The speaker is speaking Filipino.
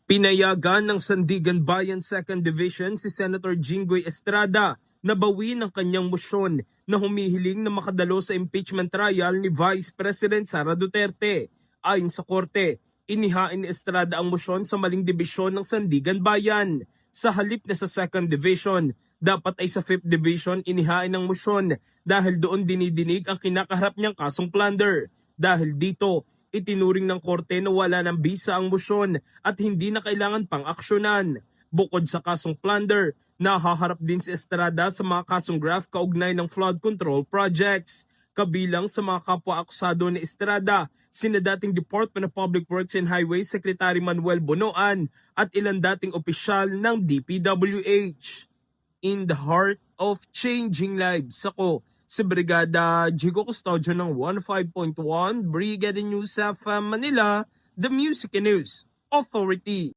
Pinayagan ng Sandigan Bayan 2nd Division si Senator Jinggoy Estrada na bawiin ang kanyang motion na humihiling na makadalo sa impeachment trial ni Vice President Sara Duterte. Ayon sa korte, inihain ni Estrada ang motion sa maling dibisyon ng Sandigan Bayan. Sa halip na sa 2nd Division, dapat ay sa 5th Division inihain ang motion dahil doon dinidinig ang kinakaharap niyang kasong plunder. Dahil dito, itinuring ng korte na wala ng bisa ang motion at hindi na kailangan pang aksyonan. Bukod sa kasong plunder, nahaharap din si Estrada sa mga kasong graft kaugnay ng flood control projects. Kabilang sa mga kapwa-akusado ni Estrada, sina dating Department of Public Works and Highways Secretary Manuel Bonoan at ilang dating opisyal ng DPWH. In the heart of changing lives, ako si Brigada Jigo Custodio ng 15.1 Brigada News FM Manila, the Music and News Authority.